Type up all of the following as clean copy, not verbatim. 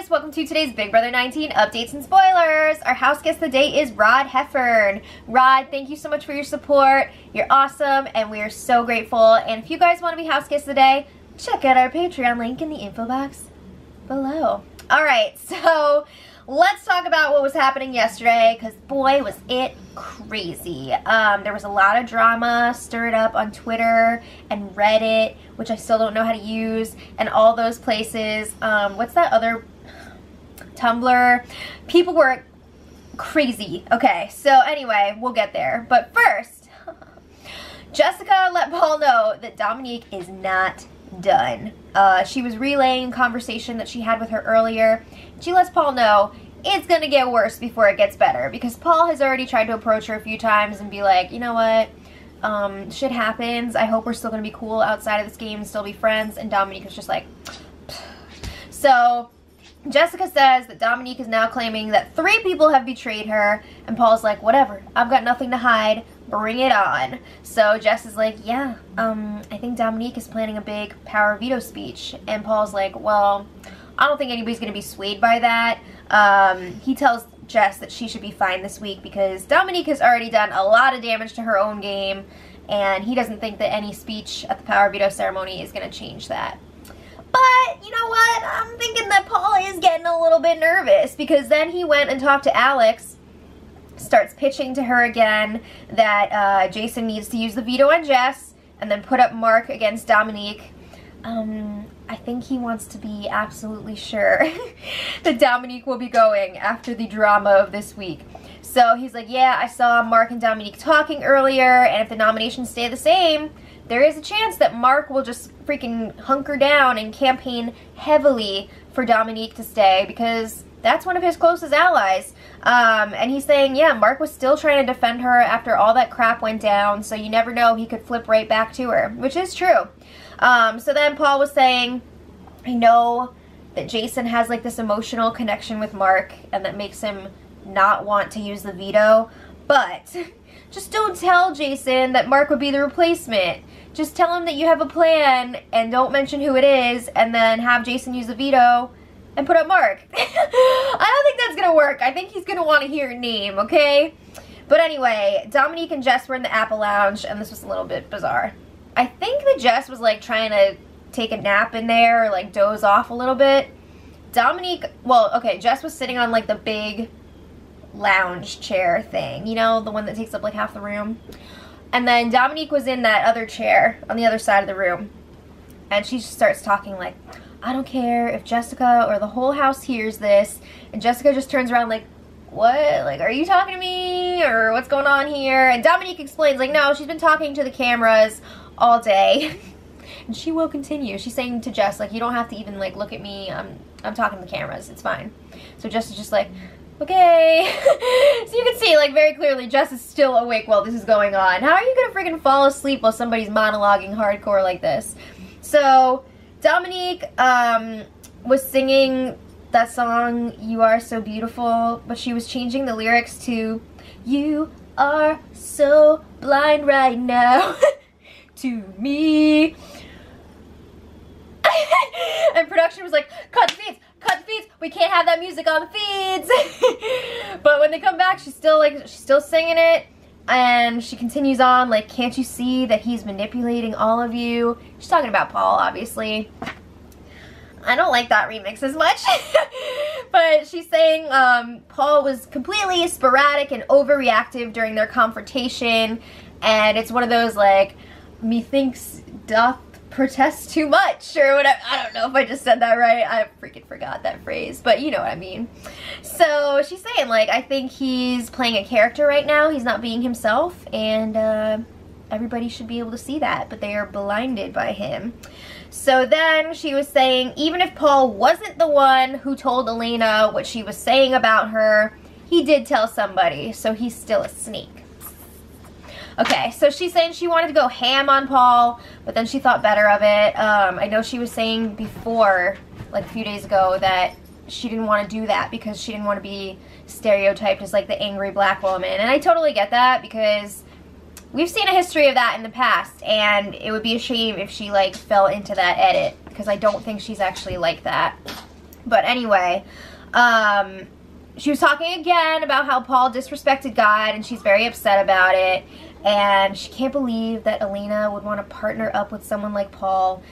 guys, welcome to today's Big Brother 19 updates and spoilers. Our house guest of the day is Rod Heffern. Rod, thank you so much for your support. You're awesome and we are so grateful. And if you guys want to be house guest of the day, check out our Patreon link in the info box below. Alright, so let's talk about what was happening yesterday, because boy was it crazy. There was a lot of drama stirred up on Twitter and Reddit, which I still don't know how to use, and all those places. What's that other? Tumblr. People were crazy. Okay, so anyway, we'll get there. But first, Jessica let Paul know that Dominique is not done. She was relaying conversation that she had with her earlier. She lets Paul know it's gonna get worse before it gets better, because Paul has already tried to approach her a few times and be like, you know what, shit happens, I hope we're still gonna be cool outside of this game and still be friends. And Dominique is just like, pfft. So Jessica says that Dominique is now claiming that 3 people have betrayed her, and Paul's like, whatever, I've got nothing to hide, bring it on. So Jess is like, yeah, I think Dominique is planning a big power veto speech. And Paul's like, well, I don't think anybody's going to be swayed by that. He tells Jess that she should be fine this week because Dominique has already done a lot of damage to her own game, and he doesn't think that any speech at the power veto ceremony is going to change that. But, you know what, I'm thinking that Paul is getting a little bit nervous, because then he went and talked to Alex, starts pitching to her again that Jason needs to use the veto on Jess, and then put up Mark against Dominique. I think he wants to be absolutely sure that Dominique will be going after the drama of this week. So he's like, yeah, I saw Mark and Dominique talking earlier, and if the nominations stay the same, there is a chance that Mark will just freaking hunker down and campaign heavily for Dominique to stay, because that's one of his closest allies. And he's saying, yeah, Mark was still trying to defend her after all that crap went down, so you never know, he could flip right back to her, which is true. So then Paul was saying, I know that Jason has like this emotional connection with Mark, and that makes him not want to use the veto, but just don't tell Jason that Mark would be the replacement. Just tell him that you have a plan, and don't mention who it is, and then have Jason use the veto and put up Mark. I don't think that's gonna work. I think he's gonna want to hear your name, okay? But anyway, Dominique and Jess were in the Apple Lounge, and this was a little bit bizarre. I think that Jess was like trying to take a nap in there, or like doze off a little bit. Dominique, well, okay, Jess was sitting on like the big lounge chair thing, you know, the one that takes up like half the room. And then Dominique was in that other chair on the other side of the room. And she just starts talking like, I don't care if Jessica or the whole house hears this. And Jessica just turns around like, what? Like, are you talking to me? Or what's going on here? And Dominique explains like, no, she's been talking to the cameras all day. And she will continue. She's saying to Jess, like, you don't have to even like look at me. I'm talking to the cameras. It's fine. So Jess is just like, okay. So you can see, like, very clearly Jess is still awake while this is going on. How are you gonna freaking fall asleep while somebody's monologuing hardcore like this? So Dominique was singing that song, You Are So Beautiful, but she was changing the lyrics to, you are so blind right now to me. And production was like, cut the feeds, cut the feeds, we can't have that music on the feeds. But when they come back, she's still singing it, and she continues on like, can't you see that he's manipulating all of you? She's talking about Paul, obviously. I don't like that remix as much. But she's saying Paul was completely sporadic and overreactive during their confrontation, and it's one of those like, methinks doth protest too much, or whatever. I don't know if I just said that right. I freaking forgot that phrase, but you know what I mean. So she's saying like, I think he's playing a character right now. He's not being himself, and everybody should be able to see that, but they are blinded by him. So then she was saying, even if Paul wasn't the one who told Elena what she was saying about her, he did tell somebody, so he's still a snake. Okay, so she's saying she wanted to go ham on Paul, but then she thought better of it. I know she was saying before, like a few days ago, that she didn't want to do that because she didn't want to be stereotyped as like the angry black woman. And I totally get that, because we've seen a history of that in the past, and it would be a shame if she like fell into that edit, because I don't think she's actually like that. But anyway, she was talking again about how Paul disrespected God, and she's very upset about it. And she can't believe that Elena would want to partner up with someone like Paul.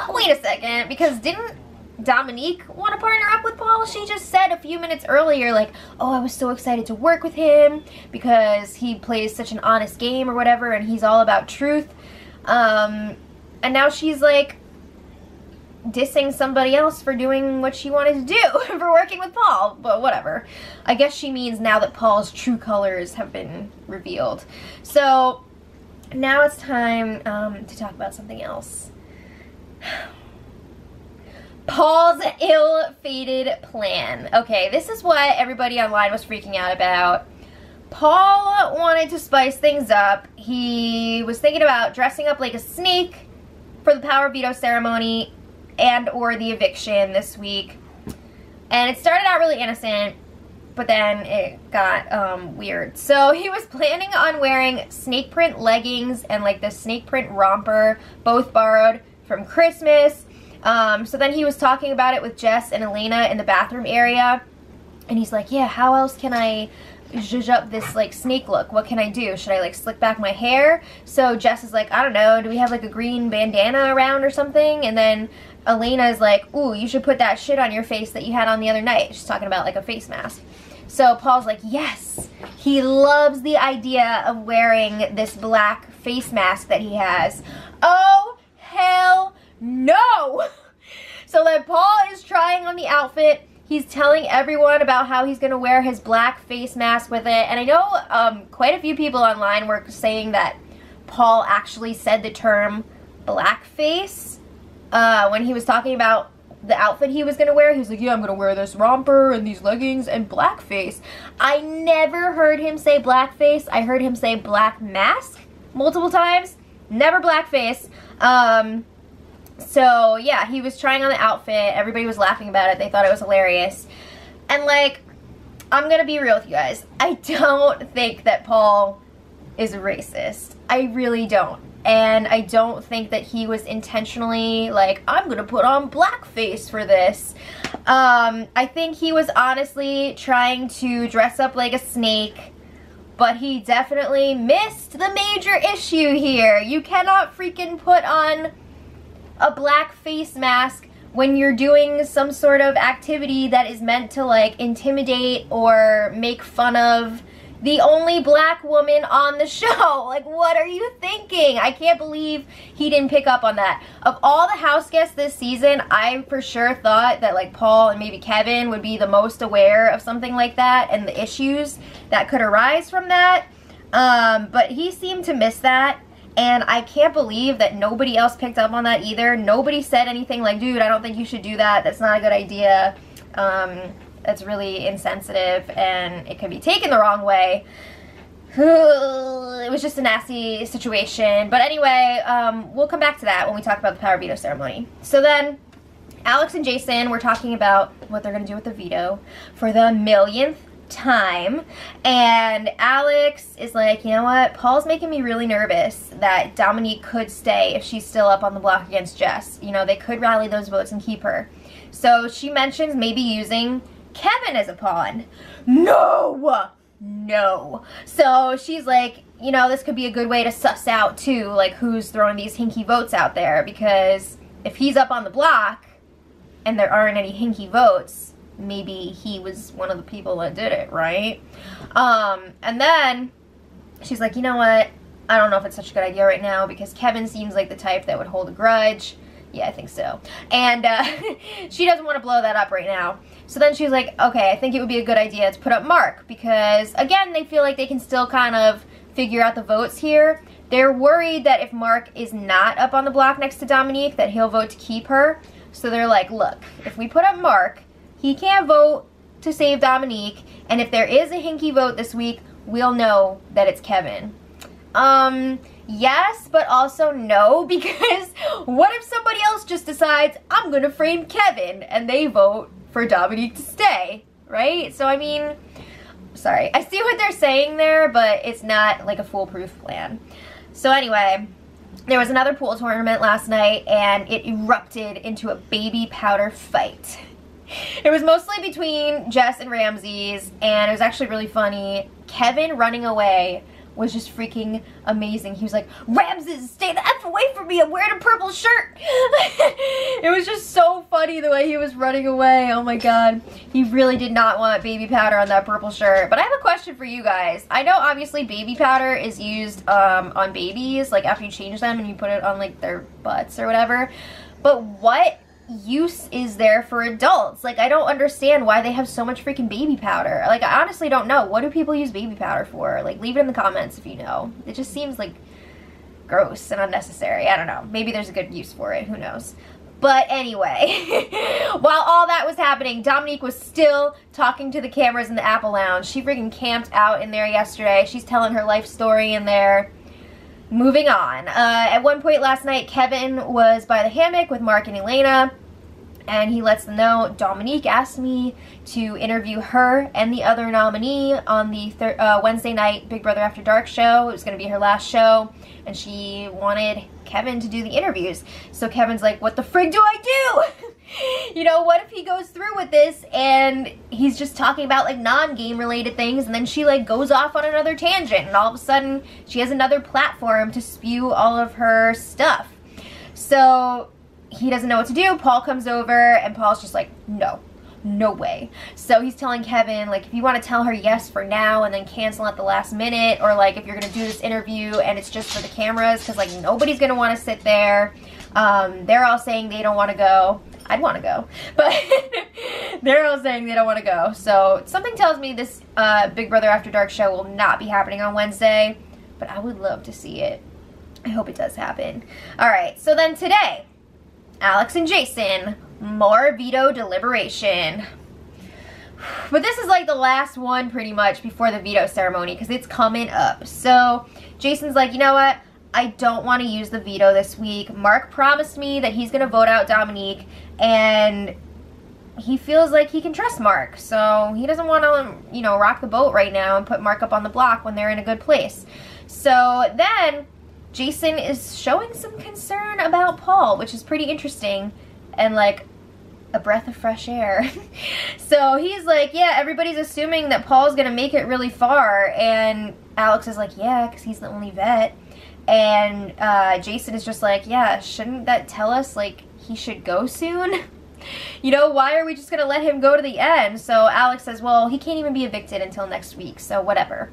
Wait a second, because didn't Dominique want to partner up with Paul? She just said a few minutes earlier, like, oh, I was so excited to work with him because he plays such an honest game or whatever, and he's all about truth. And now she's like dissing somebody else for doing what she wanted to do, for working with Paul, but whatever. I guess she means now that Paul's true colors have been revealed. So now it's time to talk about something else. Paul's ill-fated plan. Okay, this is what everybody online was freaking out about. Paul wanted to spice things up. He was thinking about dressing up like a snake for the power veto ceremony and or the eviction this week. And it started out really innocent, but then it got weird. So he was planning on wearing snake print leggings and like the snake print romper, both borrowed from Christmas. So then he was talking about it with Jess and Elena in the bathroom area, and he's like, yeah, how else can I zhuzh up this like snake look? What can I do? Should I like slick back my hair? So Jess is like, I don't know, do we have like a green bandana around or something? And then Elena is like, ooh, you should put that shit on your face that you had on the other night. She's talking about like a face mask. So Paul's like, yes, he loves the idea of wearing this black face mask that he has. Oh, hell no! So then Paul is trying on the outfit. He's telling everyone about how he's going to wear his black face mask with it. And I know quite a few people online were saying that Paul actually said the term blackface when he was talking about the outfit he was going to wear. He was like, yeah, I'm going to wear this romper and these leggings and blackface. I never heard him say blackface. I heard him say black mask multiple times. Never blackface. So yeah, he was trying on the outfit. Everybody was laughing about it. They thought it was hilarious. And like, I'm gonna be real with you guys. I don't think that Paul is racist. I really don't. And I don't think that he was intentionally like, I'm gonna put on blackface for this. I think he was honestly trying to dress up like a snake, but he definitely missed the major issue here. You cannot freaking put on a black face mask when you're doing some sort of activity that is meant to like intimidate or make fun of the only black woman on the show. Like, what are you thinking? I can't believe he didn't pick up on that. Of all the house guests this season, I for sure thought that like Paul and maybe Kevin would be the most aware of something like that and the issues that could arise from that. But he seemed to miss that. And I can't believe that nobody else picked up on that either. Nobody said anything like, dude, I don't think you should do that. That's not a good idea. That's really insensitive and it can be taken the wrong way. It was just a nasty situation. But anyway, we'll come back to that when we talk about the power veto ceremony. So then Alex and Jason were talking about what they're going to do with the veto for the millionth time, and Alex is like, you know what, Paul's making me really nervous that Dominique could stay if she's still up on the block against Jess. You know, they could rally those votes and keep her. So she mentions maybe using Kevin as a pawn. No! So she's like, you know, this could be a good way to suss out too, like who's throwing these hinky votes out there, because if he's up on the block and there aren't any hinky votes, maybe he was one of the people that did it, right? And then she's like, you know what, I don't know if it's such a good idea right now because Kevin seems like the type that would hold a grudge. Yeah, I think so. And she doesn't want to blow that up right now. So then she's like, okay, I think it would be a good idea to put up Mark because, again, they feel like they can still kind of figure out the votes here. They're worried that if Mark is not up on the block next to Dominique, that he'll vote to keep her. So they're like, look, if we put up Mark, he can't vote to save Dominique, and if there is a hinky vote this week, we'll know that it's Kevin. Yes, but also no, because what if somebody else just decides, I'm gonna frame Kevin, and they vote for Dominique to stay, right? So, I mean, sorry. I see what they're saying there, but it's not like a foolproof plan. So anyway, there was another pool tournament last night, and it erupted into a baby powder fight. It was mostly between Jess and Ramsey's, and it was actually really funny. Kevin running away was just freaking amazing. He was like, Ramses, stay the F away from me, I'm wearing a purple shirt. It was just so funny the way he was running away. Oh my god. He really did not want baby powder on that purple shirt. But I have a question for you guys. I know obviously baby powder is used on babies, like after you change them and you put it on like their butts or whatever. But what use is there for adults? Like, I don't understand why they have so much freaking baby powder. Like, I honestly don't know. What do people use baby powder for? Like, leave it in the comments if you know. It just seems like gross and unnecessary. I don't know. Maybe there's a good use for it. Who knows? But anyway, while all that was happening, Dominique was still talking to the cameras in the Apple Lounge. She freaking camped out in there yesterday. She's telling her life story in there. Moving on. At one point last night, Kevin was by the hammock with Mark and Elena, and he lets them know Dominique asked me to interview her and the other nominee on the Wednesday night Big Brother After Dark show. It was going to be her last show, and she wanted Kevin to do the interviews. So Kevin's like, what the frig do I do? You know, what if he goes through with this and he's just talking about like non-game related things, and then she like goes off on another tangent, and all of a sudden she has another platform to spew all of her stuff. So he doesn't know what to do. Paul comes over and Paul's just like, no way. So he's telling Kevin, like, if you want to tell her yes for now and then cancel at the last minute, or like if you're going to do this interview and it's just for the cameras, because like nobody's going to want to sit there. They're all saying they don't want to go. I'd want to go, but they're all saying they don't want to go. So something tells me this Big Brother After Dark show will not be happening on Wednesday, but I would love to see it. I hope it does happen. All right, so then today, Alex and Jason, more veto deliberation. But this is like the last one pretty much before the veto ceremony, because it's coming up. So Jason's like, you know what? I don't want to use the veto this week. Mark promised me that he's going to vote out Dominique, and he feels like he can trust Mark. So he doesn't want to, you know, rock the boat right now and put Mark up on the block when they're in a good place. So then Jason is showing some concern about Paul, which is pretty interesting and like a breath of fresh air. So he's like, yeah, everybody's assuming that Paul's going to make it really far. And Alex is like, yeah, because he's the only vet. And Jason is just like, yeah, shouldn't that tell us, like, he should go soon? You know, why are we just going to let him go to the end? So Alex says, well, he can't even be evicted until next week, so whatever.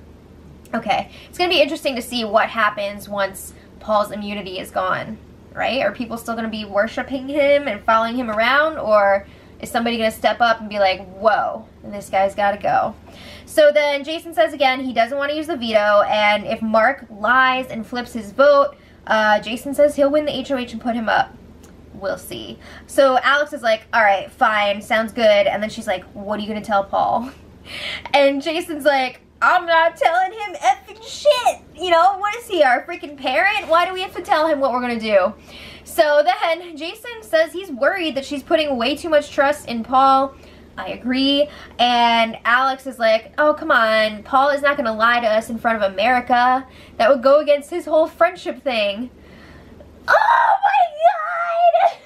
Okay, it's going to be interesting to see what happens once Paul's immunity is gone, right? Are people still going to be worshiping him and following him around, or is somebody going to step up and be like, whoa, this guy's got to go? So then Jason says again he doesn't want to use the veto, and if Mark lies and flips his vote, Jason says he'll win the HOH and put him up. We'll see. So Alex is like, all right, fine, sounds good. And then she's like, what are you going to tell Paul? And Jason's like, I'm not telling him effing shit. You know, what is he, our freaking parent? Why do we have to tell him what we're going to do? So then Jason says he's worried that she's putting way too much trust in Paul. I agree. And Alex is like, oh, come on. Paul is not going to lie to us in front of America. That would go against his whole friendship thing. Oh my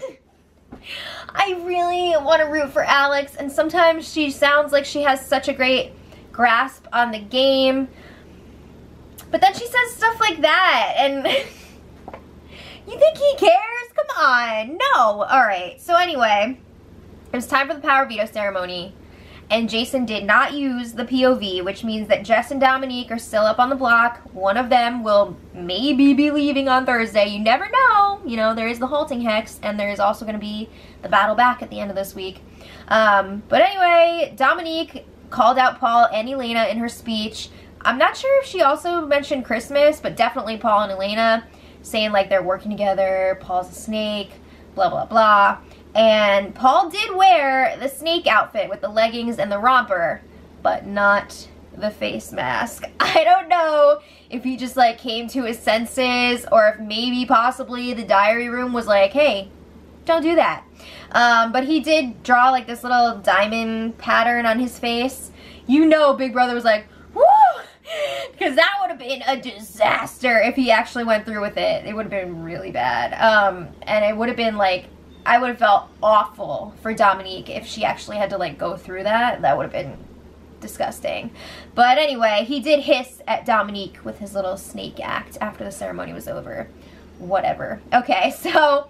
god! I really want to root for Alex, and sometimes she sounds like she has such a great grasp on the game. But then she says stuff like that, and you think he cares? Come on. No. Alright, so anyway, it was time for the power veto ceremony, and Jason did not use the POV, which means that Jess and Dominique are still up on the block. One of them will maybe be leaving on Thursday. You never know. You know, there is the halting hex, and there is also going to be the battle back at the end of this week. But anyway, Dominique called out Paul and Elena in her speech. I'm not sure if she also mentioned Christmas, but definitely Paul and Elena, saying like they're working together, Paul's a snake, blah, blah, blah. And Paul did wear the snake outfit with the leggings and the romper, but not the face mask. I don't know if he just like came to his senses, or if maybe possibly the diary room was like, hey, don't do that. But he did draw like this little diamond pattern on his face. You know Big Brother was like, woo! Because that would have been a disaster if he actually went through with it. It would have been really bad. And it would have been like I would have felt awful for Dominique if she actually had to, like, go through that. That would have been disgusting. But anyway, he did hiss at Dominique with his little snake act after the ceremony was over. Whatever. Okay, so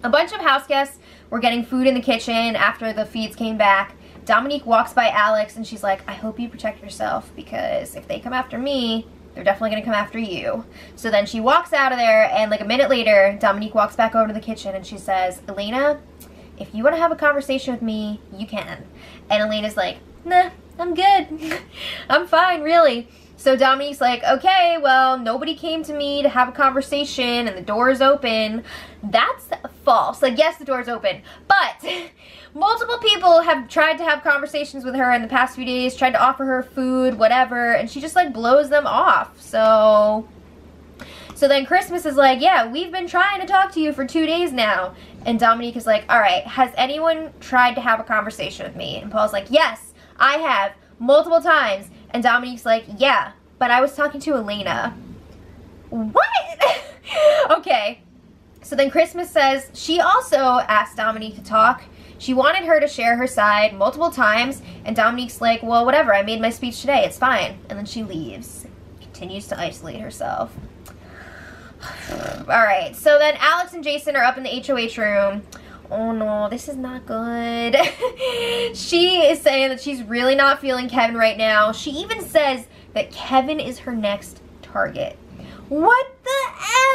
a bunch of house guests were getting food in the kitchen after the feeds came back. Dominique walks by Alex and she's like, I hope you protect yourself, because if they come after me, they're definitely going to come after you. So then she walks out of there, and like a minute later, Dominique walks back over to the kitchen and she says, Elena, if you want to have a conversation with me, you can. And Elena's like, nah, I'm good. I'm fine, really. So Dominique's like, okay, well, nobody came to me to have a conversation and the door's open. That's false. Like, yes, the door's open, but multiple people have tried to have conversations with her in the past few days, tried to offer her food, whatever, and she just, like, blows them off. So then Christmas is like, yeah, we've been trying to talk to you for 2 days now. And Dominique is like, all right, has anyone tried to have a conversation with me? And Paul's like, yes, I have, multiple times. And Dominique's like, yeah, but I was talking to Elena. What? Okay. So then Christmas says she also asked Dominique to talk. She wanted her to share her side multiple times, and Dominique's like, well, whatever, I made my speech today, it's fine. And then she leaves. Continues to isolate herself. Alright, so then Alex and Jason are up in the HOH room. Oh no, this is not good. She is saying that she's really not feeling Kevin right now. She even says that Kevin is her next target. What the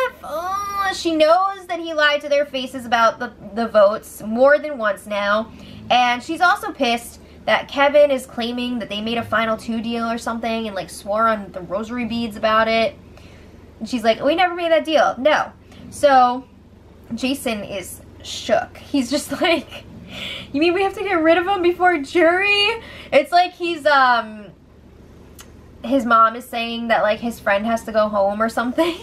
F? Oh, she knows that he lied to their faces about the votes more than once now. And she's also pissed that Kevin is claiming that they made a Final 2 deal or something and like swore on the rosary beads about it. And she's like, we never made that deal. No. So Jason is shook. He's just like, you mean we have to get rid of him before jury? It's like he's his mom is saying that like his friend has to go home or something.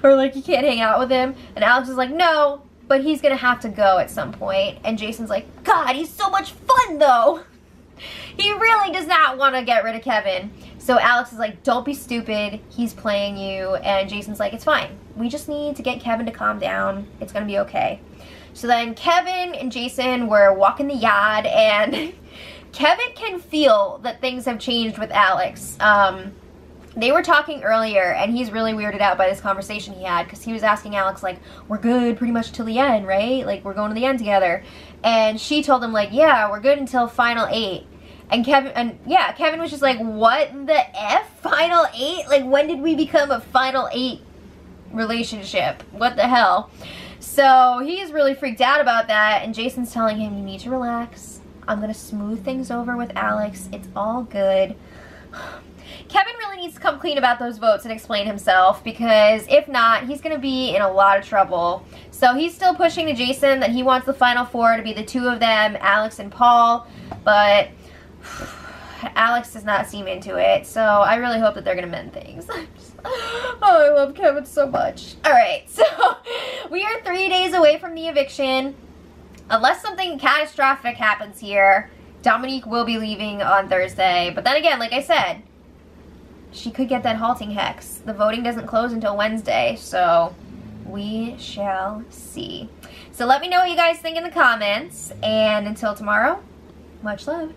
Or like you can't hang out with him, and Alex is like, no, but he's gonna have to go at some point. And Jason's like, God, he's so much fun though. He really does not want to get rid of Kevin. So Alex is like, don't be stupid, he's playing you. And Jason's like, it's fine, we just need to get Kevin to calm down, it's gonna be okay. So then Kevin and Jason were walking the yard, and Kevin can feel that things have changed with Alex. They were talking earlier, and he's really weirded out by this conversation he had, because he was asking Alex, like, we're good pretty much till the end, right? Like, we're going to the end together. And she told him, like, yeah, we're good until Final 8. And Kevin was just like, what the F? Final 8? Like, when did we become a Final 8 relationship? What the hell? So he's really freaked out about that, and Jason's telling him, you need to relax. I'm gonna smooth things over with Alex. It's all good. Kevin really needs to come clean about those votes and explain himself, because if not, he's gonna be in a lot of trouble. So he's still pushing to Jason that he wants the Final 4 to be the 2 of them, Alex and Paul, but Alex does not seem into it, so I really hope that they're gonna mend things. Oh, I love Kevin so much. Alright, so we are 3 days away from the eviction. Unless something catastrophic happens here, Dominique will be leaving on Thursday. But then again, like I said, she could get that halting hex. The voting doesn't close until Wednesday, so we shall see. So let me know what you guys think in the comments, and until tomorrow, much love.